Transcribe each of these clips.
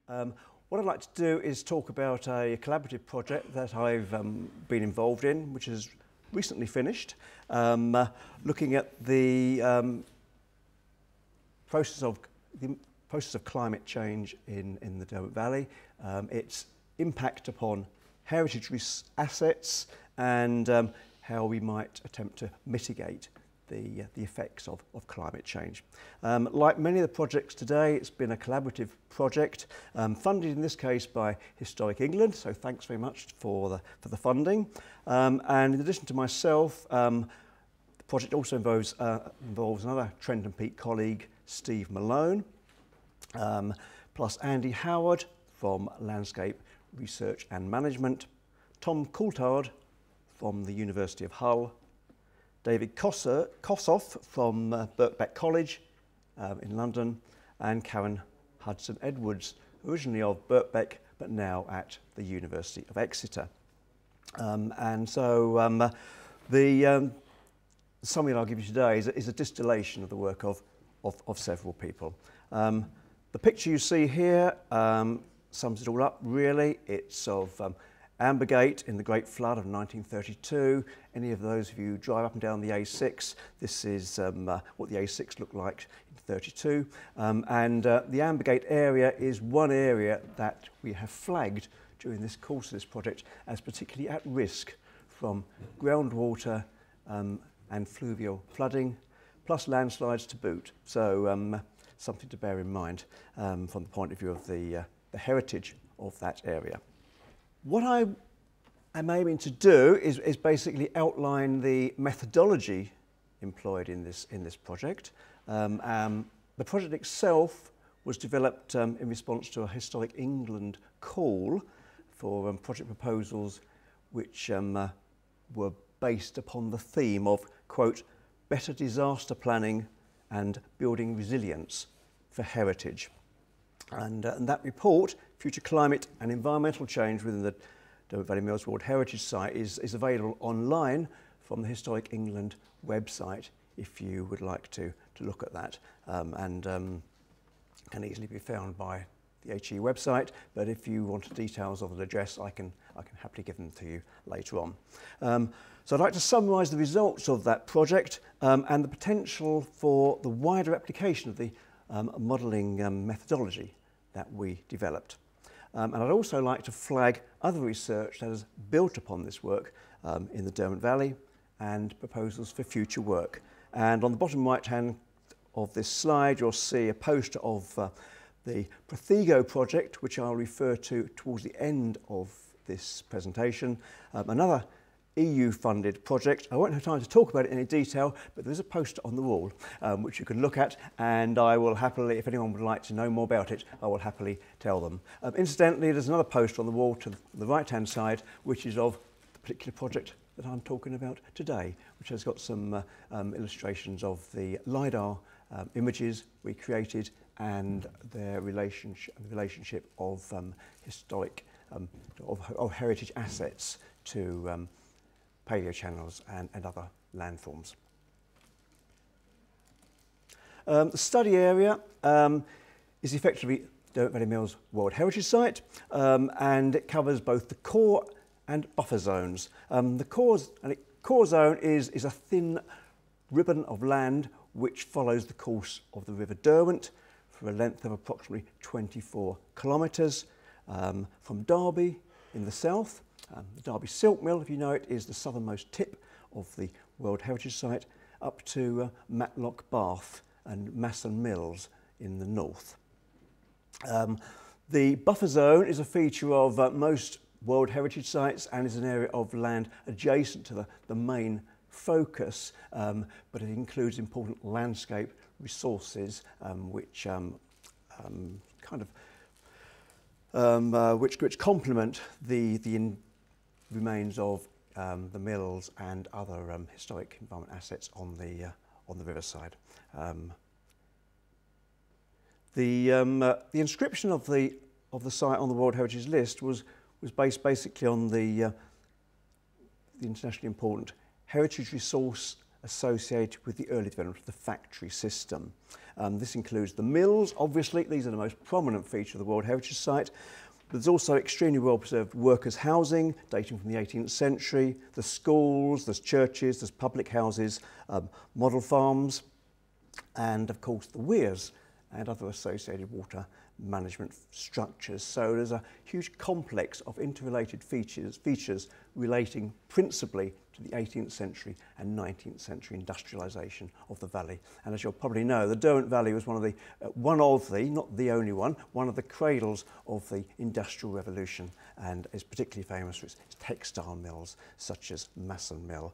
What I'd like to do is talk about a collaborative project that I've been involved in, which is recently finished, looking at the process of climate change in the Derwent Valley, its impact upon heritage assets, and how we might attempt to mitigate the effects of climate change. Like many of the projects today, it's been a collaborative project, funded in this case by Historic England, so thanks very much for the funding. And in addition to myself, the project also involves another Trendon Peak colleague, Steve Malone, plus Andy Howard from Landscape Research and Management, Tom Coulthard from the University of Hull, David Kossoff from Birkbeck College in London, and Karen Hudson-Edwards, originally of Birkbeck but now at the University of Exeter. And so the summary I'll give you today is a distillation of the work of several people. The picture you see here sums it all up really. It's of Ambergate in the Great Flood of 1932. Any of those of you who drive up and down the A6, this is what the A6 looked like in 32. And the Ambergate area is one area that we have flagged during this course of this project as particularly at risk from groundwater and fluvial flooding, plus landslides to boot. So something to bear in mind from the point of view of the heritage of that area. What I am aiming to do is basically outline the methodology employed in this project. The project itself was developed in response to a Historic England call for project proposals which were based upon the theme of, quote, better disaster planning and building resilience for heritage. And that report, Future Climate and Environmental Change within the Derwent Valley Mills World Heritage Site, is available online from the Historic England website if you would like to look at that, and can easily be found by the HE website, but if you want details of the address, I can happily give them to you later on. So I'd like to summarise the results of that project and the potential for the wider application of the modelling methodology that we developed. And I'd also like to flag other research that has built upon this work in the Derwent Valley and proposals for future work. And on the bottom right hand of this slide, you'll see a poster of the Prothego project, which I'll refer to towards the end of this presentation. Another EU-funded project. I won't have time to talk about it in any detail, but there's a poster on the wall which you can look at, and I will happily, if anyone would like to know more about it, I will happily tell them. Incidentally, there's another poster on the wall to the right-hand side, which is of the particular project that I'm talking about today, which has got some illustrations of the LiDAR images we created and their relationship of historic, of heritage assets to paleochannels and other landforms. The study area is effectively Derwent Valley Mills World Heritage Site, and it covers both the core and buffer zones. The core zone is a thin ribbon of land which follows the course of the River Derwent for a length of approximately 24 kilometres from Derby in the south. The Derby Silk Mill, if you know it, is the southernmost tip of the World Heritage Site, up to Matlock Bath and Masson Mills in the north. The buffer zone is a feature of most World Heritage Sites and is an area of land adjacent to the main focus, but it includes important landscape resources which which complement the remains of the mills and other historic environment assets on the riverside. The inscription of the site on the World Heritage List was based basically on the internationally important heritage resource associated with the early development of the factory system. This includes the mills, obviously, these are the most prominent feature of the World Heritage Site. There's also extremely well preserved workers' housing dating from the 18th century, there's schools, there's churches, there's public houses, model farms, and of course the weirs and other associated water management structures. So there's a huge complex of interrelated features relating principally to the 18th century and 19th century industrialisation of the valley. And as you'll probably know, the Derwent Valley was one of the, not the only one of the cradles of the Industrial Revolution, and is particularly famous for its textile mills such as Masson Mill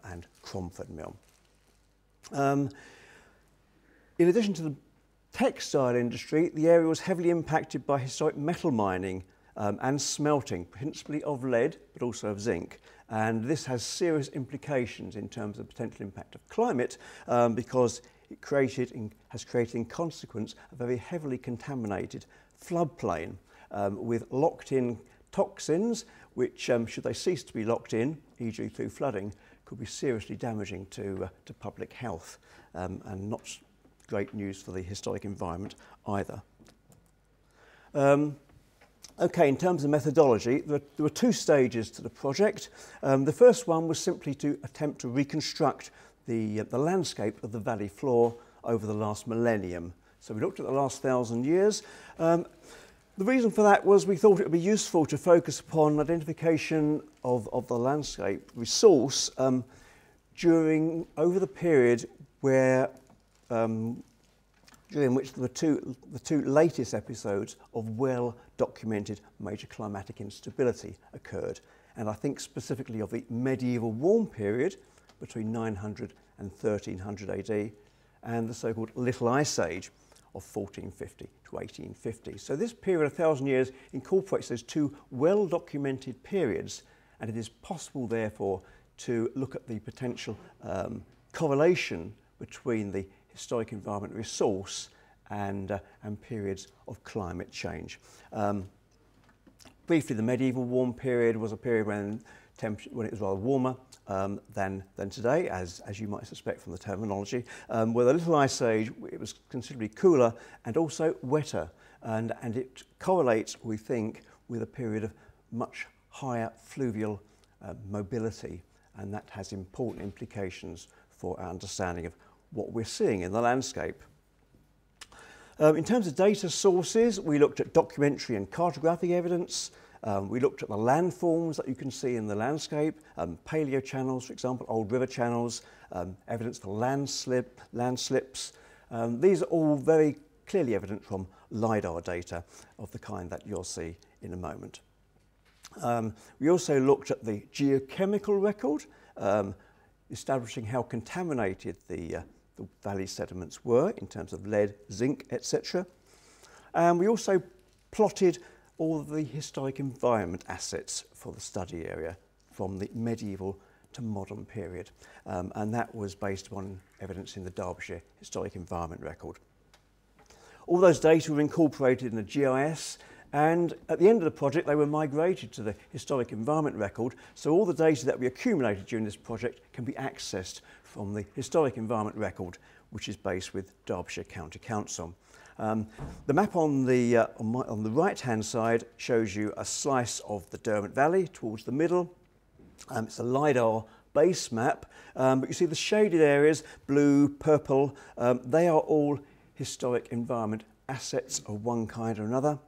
and Cromford Mill. In addition to the textile industry, the area was heavily impacted by historic metal mining and smelting, principally of lead, but also of zinc. And this has serious implications in terms of the potential impact of climate because it has created in consequence a very heavily contaminated floodplain with locked-in toxins, which, should they cease to be locked in, e.g. through flooding, could be seriously damaging to public health and not great news for the historic environment either. Okay, in terms of methodology, there were two stages to the project. The first one was simply to attempt to reconstruct the landscape of the valley floor over the last millennium. So we looked at the last 1,000 years. The reason for that was we thought it would be useful to focus upon identification of the landscape resource over the period where during which the two latest episodes of well-documented major climatic instability occurred. And I think specifically of the medieval warm period between 900 and 1300 AD and the so-called Little Ice Age of 1450 to 1850. So this period of 1,000 years incorporates those two well-documented periods, and it is possible therefore to look at the potential correlation between the historic environment resource and periods of climate change. Briefly, the medieval warm period was a period when it was rather warmer than today, as you might suspect from the terminology. With the Little Ice Age, it was considerably cooler and also wetter, and it correlates, we think, with a period of much higher fluvial mobility, and that has important implications for our understanding of what we're seeing in the landscape. In terms of data sources, we looked at documentary and cartographic evidence. We looked at the landforms that you can see in the landscape, paleo channels, for example, old river channels, evidence for landslips. These are all very clearly evident from LiDAR data of the kind that you'll see in a moment. We also looked at the geochemical record, establishing how contaminated the valley sediments were in terms of lead, zinc, etc. And we also plotted all of the historic environment assets for the study area from the medieval to modern period. And that was based on evidence in the Derbyshire Historic Environment Record. All those data were incorporated in the GIS, and at the end of the project they were migrated to the Historic Environment Record, so all the data that we accumulated during this project can be accessed from the Historic Environment Record, which is based with Derbyshire County Council. The map on the right-hand side shows you a slice of the Derwent Valley towards the middle. It's a LiDAR base map, but you see the shaded areas, blue, purple, they are all historic environment assets of one kind or another.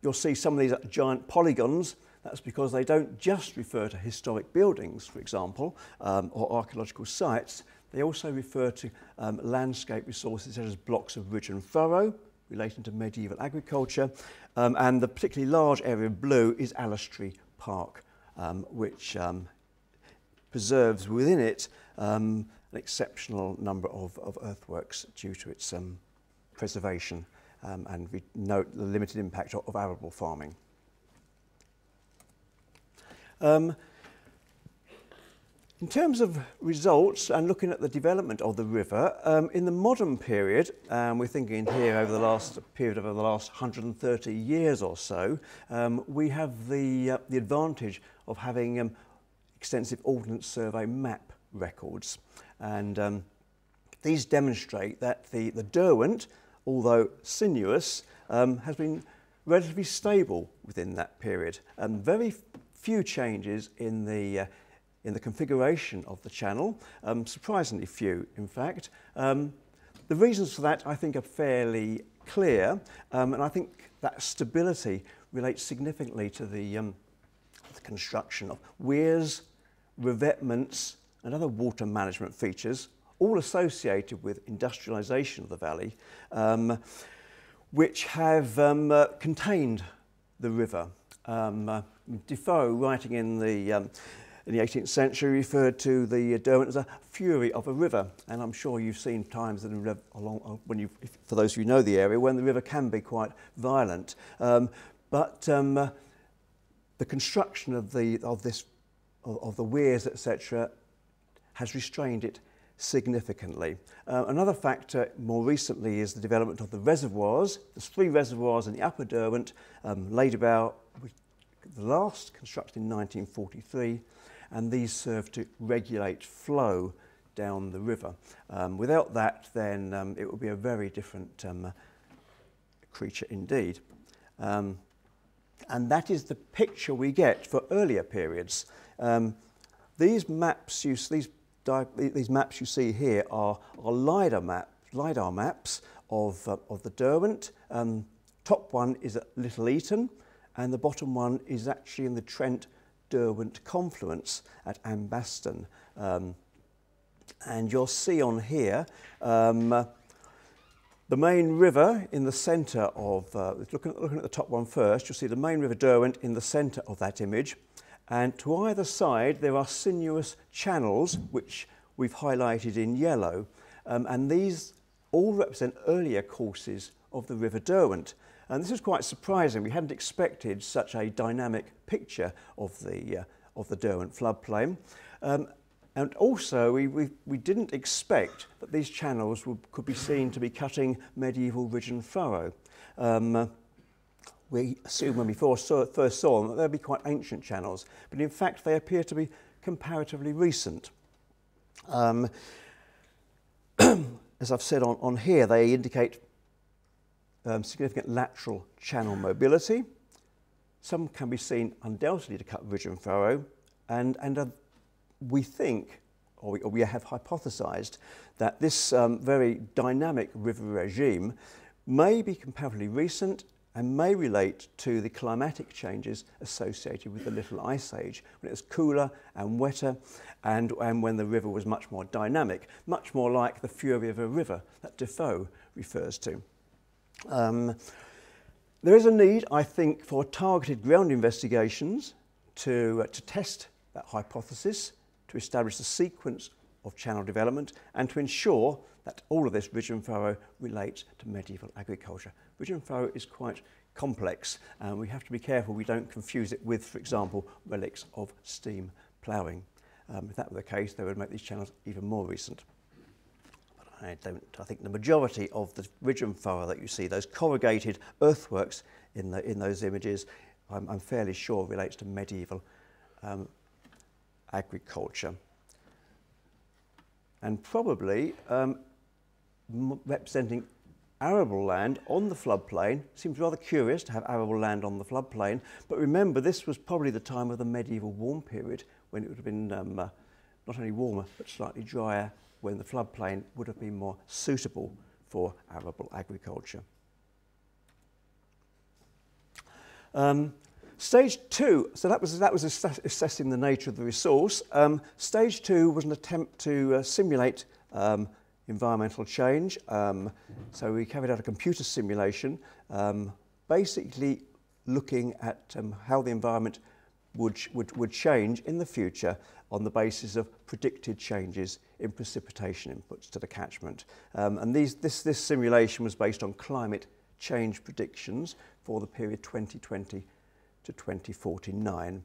You'll see some of these are giant polygons. That's because they don't just refer to historic buildings, for example, or archaeological sites. They also refer to landscape resources such as blocks of ridge and furrow relating to medieval agriculture. And the particularly large area of blue is Allestree Park, which preserves within it an exceptional number of earthworks due to its preservation. And we note the limited impact of arable farming. In terms of results and looking at the development of the river, in the modern period, we're thinking here over the last 130 years or so, we have the advantage of having extensive Ordnance Survey map records. And these demonstrate that the Derwent, although sinuous, has been relatively stable within that period. Very few changes in the configuration of the channel, surprisingly few, in fact. The reasons for that, I think, are fairly clear, and I think that stability relates significantly to the construction of weirs, revetments, and other water management features, all associated with industrialisation of the valley, which have contained the river. Defoe, writing in the 18th century, referred to the Derwent as a fury of a river, and I'm sure you've seen times that for those of you who know the area, when the river can be quite violent. But the construction of the weirs, etc., has restrained it significantly. Another factor more recently is the development of the reservoirs. There's 3 reservoirs in the Upper Derwent, laid about, the last constructed in 1943, and these serve to regulate flow down the river. Without that, then it would be a very different creature indeed. And that is the picture we get for earlier periods. These maps you see here are LiDAR maps of the Derwent. Top one is at Little Eaton, and the bottom one is actually in the Trent-Derwent confluence at Ambaston. And you'll see on here the main river in the centre of, looking at the top one first, you'll see the main river Derwent in the centre of that image. And to either side there are sinuous channels which we've highlighted in yellow, and these all represent earlier courses of the River Derwent. And this is quite surprising. We hadn't expected such a dynamic picture of the Derwent floodplain. And also we didn't expect that these channels could be seen to be cutting medieval ridge and furrow. We assumed when we first saw them that they'd be quite ancient channels, but in fact they appear to be comparatively recent. As I've said on here, they indicate significant lateral channel mobility. Some can be seen undoubtedly to cut ridge and furrow, and we think, or we have hypothesised, that this very dynamic river regime may be comparatively recent and may relate to the climatic changes associated with the Little Ice Age, when it was cooler and wetter, and when the river was much more dynamic, much more like the fury of a river that Defoe refers to. There is a need, I think, for targeted ground investigations to test that hypothesis, to establish the sequence of channel development, and to ensure that all of this ridge and furrow relates to medieval agriculture. Ridge and furrow is quite complex, and we have to be careful we don't confuse it with, for example, relics of steam ploughing. If that were the case, they would make these channels even more recent. But I think the majority of the ridge and furrow that you see, those corrugated earthworks in those images, I'm fairly sure relates to medieval agriculture. And probably representing arable land on the floodplain. Seems rather curious to have arable land on the floodplain, but remember this was probably the time of the medieval warm period, when it would have been not only warmer but slightly drier, when the floodplain would have been more suitable for arable agriculture. Stage 2, so that was assessing the nature of the resource. Stage 2 was an attempt to simulate environmental change. So we carried out a computer simulation, basically looking at how the environment would change in the future on the basis of predicted changes in precipitation inputs to the catchment. And this simulation was based on climate change predictions for the period 2020 to 2049,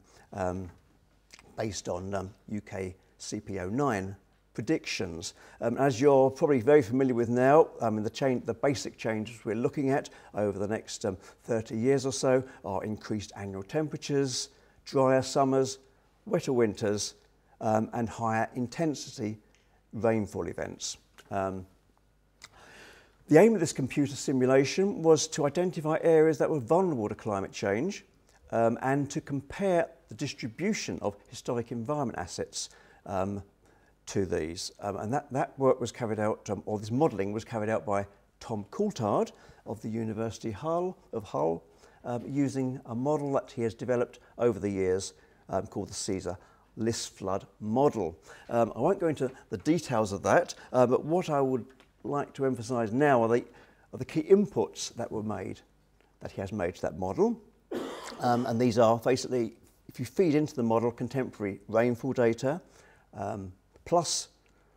based on UK CP09 predictions. As you're probably very familiar with now, the basic changes we're looking at over the next 30 years or so are increased annual temperatures, drier summers, wetter winters, and higher intensity rainfall events. The aim of this computer simulation was to identify areas that were vulnerable to climate change and to compare the distribution of historic environment assets to these. And that work was carried out, or this modelling was carried out by Tom Coulthard of the University of Hull, using a model that he has developed over the years called the CESAR List Flood model. I won't go into the details of that, but what I would like to emphasise now are the key inputs that he has made to that model. And these are basically, if you feed into the model contemporary rainfall data, plus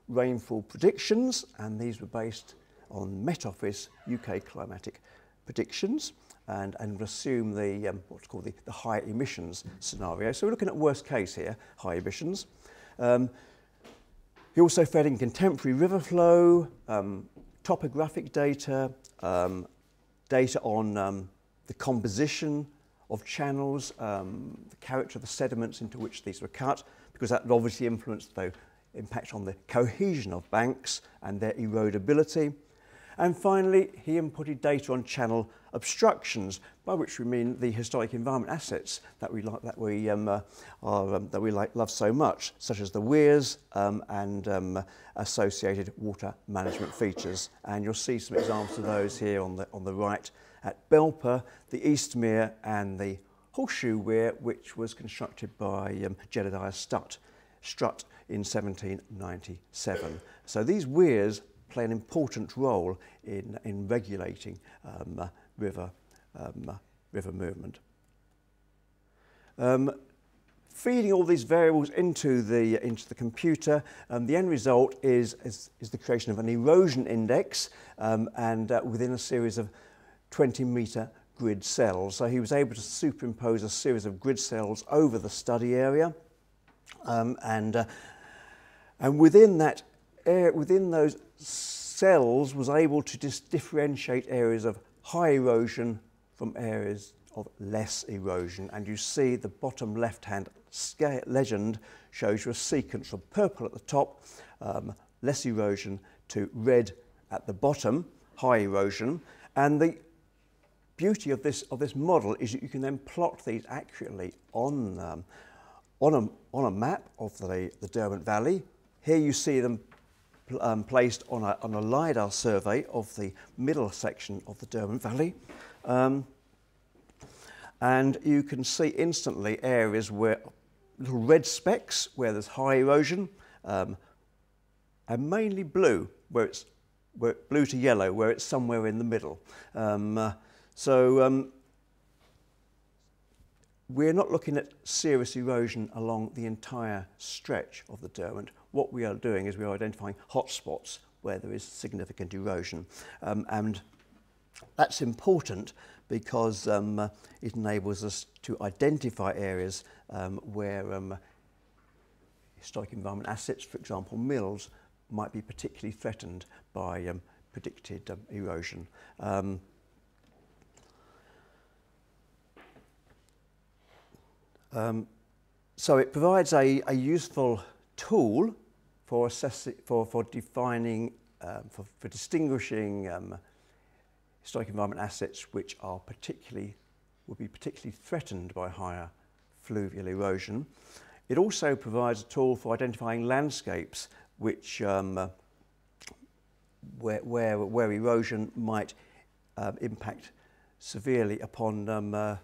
rainfall predictions, and these were based on Met Office UK climatic predictions, and assume the what's called the high emissions scenario. So we're looking at worst case here, high emissions. He also fed in contemporary river flow, topographic data, data on the composition of channels, the character of the sediments into which these were cut, because that obviously influenced the impact on the cohesion of banks and their erodibility. And finally, he inputted data on channel obstructions, by which we mean the historic environment assets that we love so much, such as the weirs and associated water management features. And you'll see some examples of those here on the right at Belper, the Eastmere, and the Horseshoe Weir, which was constructed by Jedediah Strutt in 1797. So these weirs play an important role in regulating river movement. Feeding all these variables into the computer, the end result is the creation of an erosion index, and within a series of 20-metre grid cells. So he was able to superimpose a series of grid cells over the study area, and within that within those cells was able to differentiate areas of high erosion from areas of less erosion. And you see the bottom left-hand legend shows you a sequence from purple at the top, less erosion, to red at the bottom, high erosion. And the beauty of this model is that you can then plot these accurately on a map of the Derwent Valley. Here you see them placed on a LiDAR survey of the middle section of the Derwent Valley. And you can see instantly areas where little red specks where there's high erosion, and mainly blue, where blue to yellow, where it's somewhere in the middle. We're not looking at serious erosion along the entire stretch of the Derwent. What we are doing is we are identifying hotspots where there is significant erosion. And that's important because it enables us to identify areas where historic environment assets, for example mills, might be particularly threatened by predicted erosion. So it provides a useful tool for defining, for distinguishing historic environment assets which are would be particularly threatened by higher fluvial erosion. It also provides a tool for identifying landscapes which where erosion might impact severely upon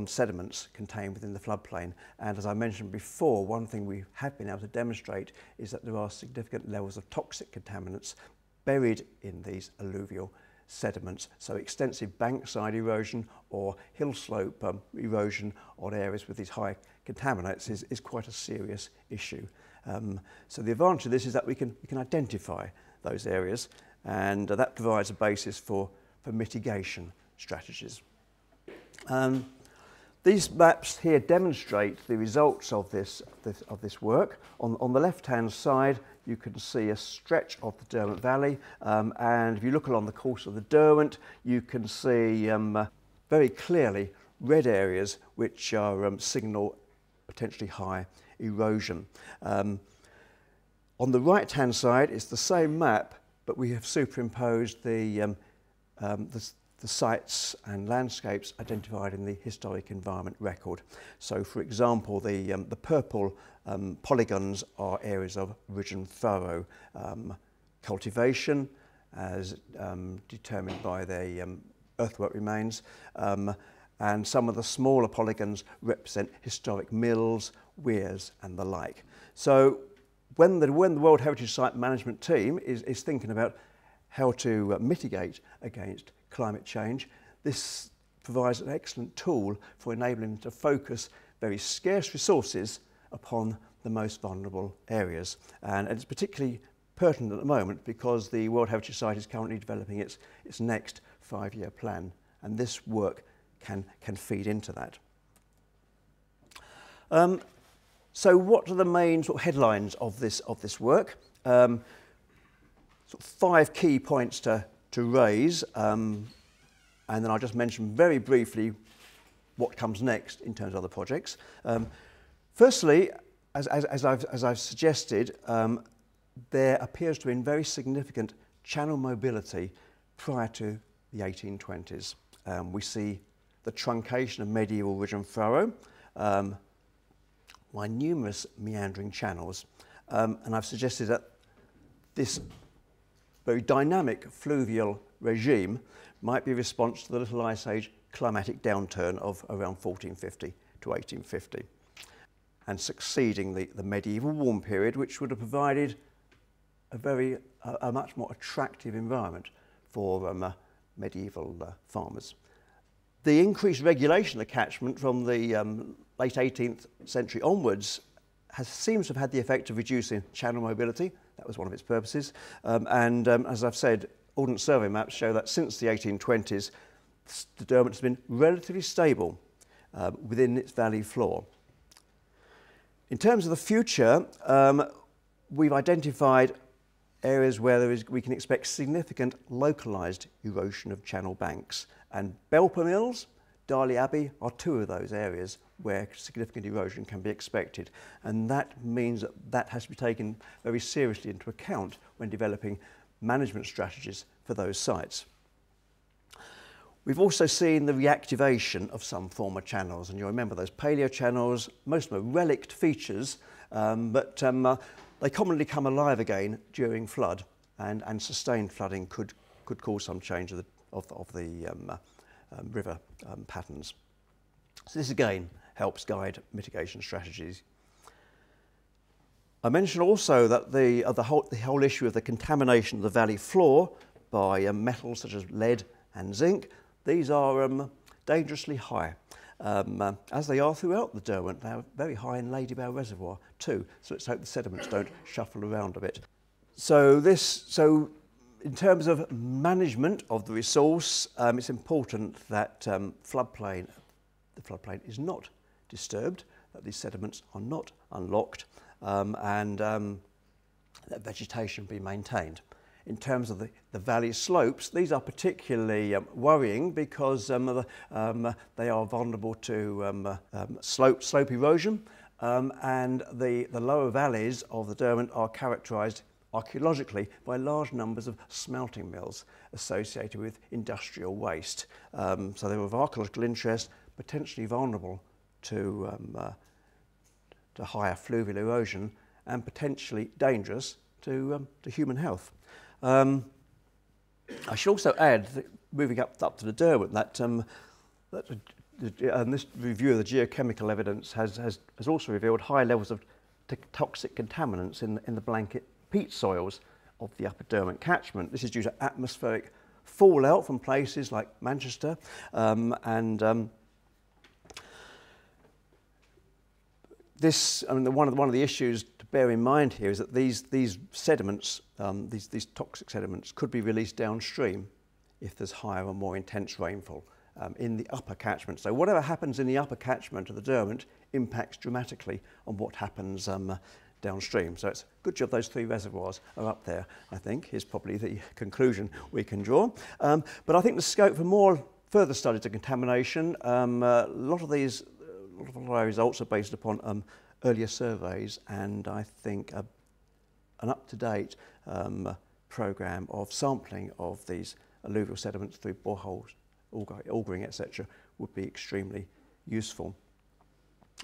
sediments contained within the floodplain. And as I mentioned before, one thing we have been able to demonstrate is that there are significant levels of toxic contaminants buried in these alluvial sediments. So extensive bankside erosion or hill slope erosion on areas with these high contaminants is quite a serious issue. So the advantage of this is that we can identify those areas, and that provides a basis for mitigation strategies. These maps here demonstrate the results of this work. On the left-hand side, you can see a stretch of the Derwent Valley, and if you look along the course of the Derwent, you can see very clearly red areas which are signal potentially high erosion. On the right-hand side, it's the same map, but we have superimposed the sites and landscapes identified in the historic environment record. So, for example, the purple polygons are areas of ridge and furrow cultivation, as determined by the earthwork remains, and some of the smaller polygons represent historic mills, weirs, and the like. So, when the World Heritage Site Management team is thinking about how to mitigate against climate change, this provides an excellent tool for enabling them to focus very scarce resources upon the most vulnerable areas. And it's particularly pertinent at the moment because the World Heritage Site is currently developing its next 5-year plan, and this work can feed into that. So what are the main sort of headlines of this work? Sort of 5 key points to raise, and then I'll just mention very briefly what comes next in terms of other projects. Firstly, as I've suggested, there appears to have been very significant channel mobility prior to the 1820s. We see the truncation of medieval ridge and furrow by numerous meandering channels, and I've suggested that this very dynamic fluvial regime might be a response to the Little Ice Age climatic downturn of around 1450 to 1850, and succeeding the medieval warm period, which would have provided a much more attractive environment for medieval farmers. The increased regulation of the catchment from the late 18th century onwards seems to have had the effect of reducing channel mobility. That was one of its purposes. As I've said, Ordnance Survey maps show that since the 1820s, the Derwent has been relatively stable within its valley floor. In terms of the future, we've identified areas where we can expect significant localised erosion of channel banks, and Belper Mills, Darley Abbey are 2 of those areas where significant erosion can be expected, and that means that has to be taken very seriously into account when developing management strategies for those sites. We've also seen the reactivation of some former channels, and you'll remember those paleo channels, most of them are relict features, but they commonly come alive again during flood, and sustained flooding could cause some change of the river patterns. So this again helps guide mitigation strategies. I mentioned also that the whole issue of the contamination of the valley floor by metals such as lead and zinc, these are dangerously high, as they are throughout the Derwent. They are very high in Ladybower Reservoir too, so let's hope the sediments don't shuffle around a bit. So in terms of management of the resource, it's important that the floodplain is not disturbed, that these sediments are not unlocked, and that vegetation be maintained. In terms of the valley slopes, these are particularly worrying because they are vulnerable to slope erosion, and the lower valleys of the Derwent are characterised archaeologically by large numbers of smelting mills associated with industrial waste. So they're of archaeological interest, potentially vulnerable to higher fluvial erosion, and potentially dangerous to human health. I should also add, that moving up to the Derwent, that this review of the geochemical evidence has also revealed high levels of toxic contaminants in the blanket peat soils of the Upper Derwent catchment. This is due to atmospheric fallout from places like Manchester, one of the issues to bear in mind here is that these sediments, these toxic sediments, could be released downstream if there's higher or more intense rainfall in the upper catchment. So whatever happens in the upper catchment of the Derwent impacts dramatically on what happens downstream. So it's a good job those 3 reservoirs are up there, I think, is probably the conclusion we can draw. But I think the scope for further studies of contamination, a lot of our results are based upon earlier surveys, and I think an up-to-date programme of sampling of these alluvial sediments through boreholes, augering, etc., would be extremely useful.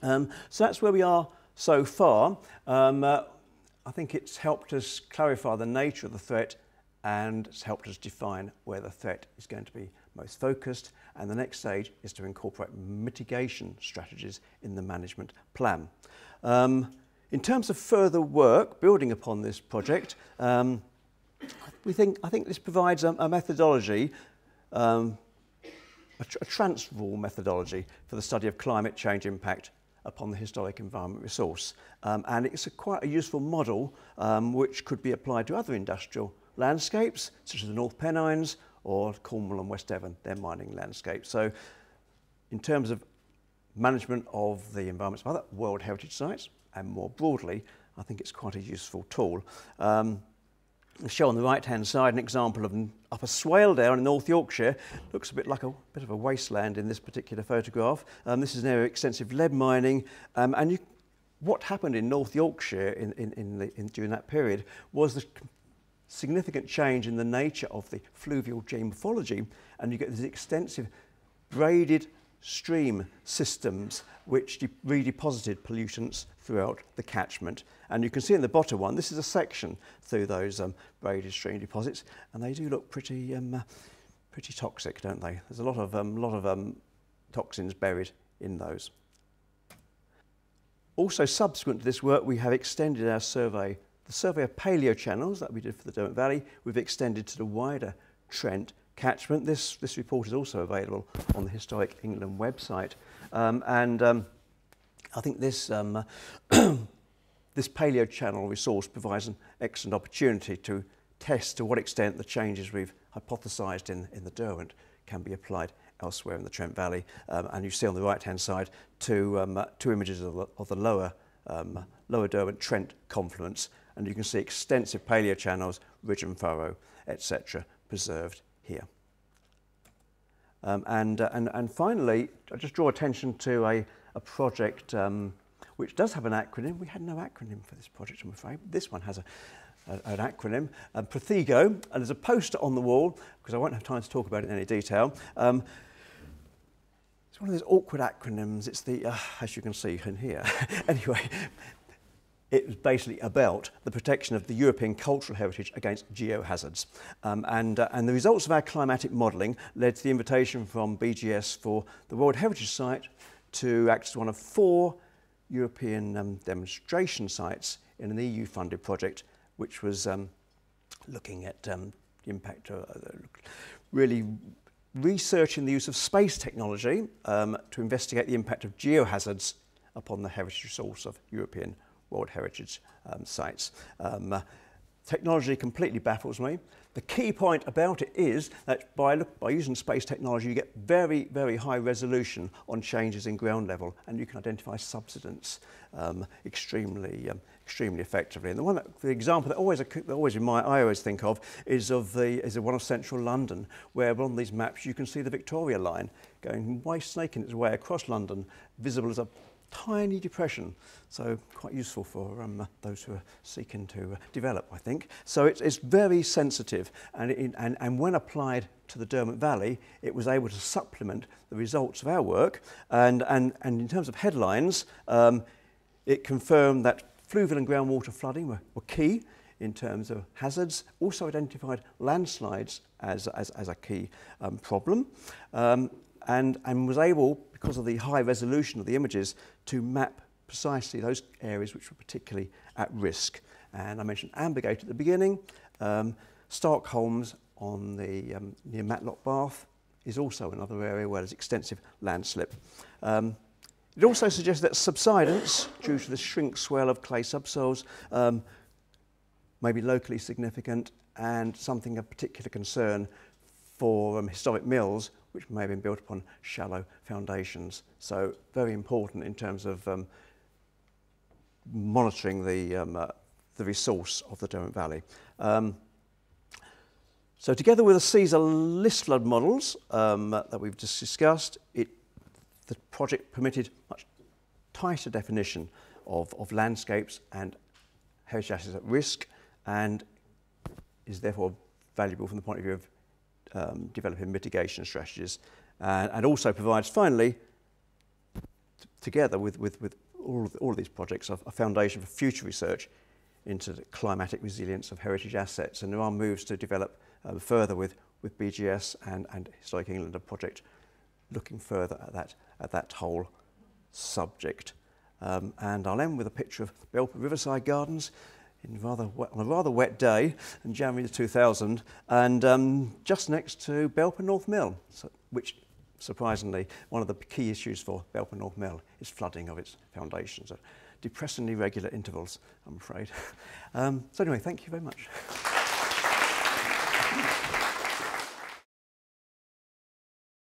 So that's where we are so far. I think it's helped us clarify the nature of the threat, and it's helped us define where the threat is going to be most focused, and the next stage is to incorporate mitigation strategies in the management plan. In terms of further work building upon this project, I think this provides a methodology, a transferable methodology for the study of climate change impact upon the historic environment resource. And it's quite a useful model which could be applied to other industrial landscapes, such as the North Pennines or Cornwall and West Devon, their mining landscapes. So in terms of management of the environments of other World Heritage Sites, and more broadly, I think it's quite a useful tool. I'll show on the right-hand side an example of Upper Swaledale in North Yorkshire. Looks a bit like a bit of a wasteland in this particular photograph. This is an area of extensive lead mining, and what happened in North Yorkshire during that period was the significant change in the nature of the fluvial geomorphology, and you get these extensive braided stream systems which redeposited pollutants throughout the catchment. And you can see in the bottom one, this is a section through those braided stream deposits, and they do look pretty toxic, don't they? There's a lot of toxins buried in those. Also, subsequent to this work, we have extended our survey, the survey of paleochannels that we did for the Derwent Valley. We've extended to the wider Trent catchment. This report is also available on the Historic England website, I think this this paleochannel resource provides an excellent opportunity to test to what extent the changes we've hypothesised in the Derwent can be applied elsewhere in the Trent Valley. And you see on the right-hand side two images of the lower Derwent Trent confluence, and you can see extensive paleochannels, ridge and furrow, etc., preserved here. And finally, I just draw attention to a project which does have an acronym. We had no acronym for this project, I'm afraid. This one has an acronym, Prothego, and there's a poster on the wall, because I won't have time to talk about it in any detail. It's one of those awkward acronyms. It's the, as you can see in here. Anyway, it was basically about the protection of the European cultural heritage against geohazards. And the results of our climatic modelling led to the invitation from BGS for the World Heritage Site to act as one of 4 European demonstration sites in an EU-funded project, which was looking at the impact of really researching the use of space technology to investigate the impact of geohazards upon the heritage resource of European World Heritage sites. Technology completely baffles me. The key point about it is that by using space technology, you get very, very high resolution on changes in ground level, and you can identify subsidence extremely effectively. And the example that I always think of is the one of central London, where on these maps you can see the Victoria Line going snaking its way across London, visible as a tiny depression, so quite useful for those who are seeking to develop, I think. So it's very sensitive, and when applied to the Derwent Valley, it was able to supplement the results of our work. And in terms of headlines, it confirmed that fluvial and groundwater flooding were key in terms of hazards. Also identified landslides as a key problem, and was able, because of the high resolution of the images, to map precisely those areas which were particularly at risk. And I mentioned Ambergate at the beginning. Starkholms on the near Matlock Bath is also another area where there's extensive landslip. It also suggests that subsidence, due to the shrink swell of clay subsoils, may be locally significant, and something of particular concern for historic mills, which may have been built upon shallow foundations. So very important in terms of monitoring the resource of the Derwent Valley. So together with the CESAR list flood models that we've just discussed, the project permitted much tighter definition of landscapes and heritage assets at risk, and is therefore valuable from the point of view of developing mitigation strategies, and also provides, finally, together with all of these projects, a foundation for future research into the climatic resilience of heritage assets. And there are moves to develop further with BGS and Historic England, a project looking further at that whole subject. And I'll end with a picture of Belper Riverside Gardens on a rather wet day in January 2000, and just next to Belper North Mill, which, surprisingly, one of the key issues for Belper North Mill is flooding of its foundations at depressingly regular intervals, I'm afraid. So anyway, thank you very much.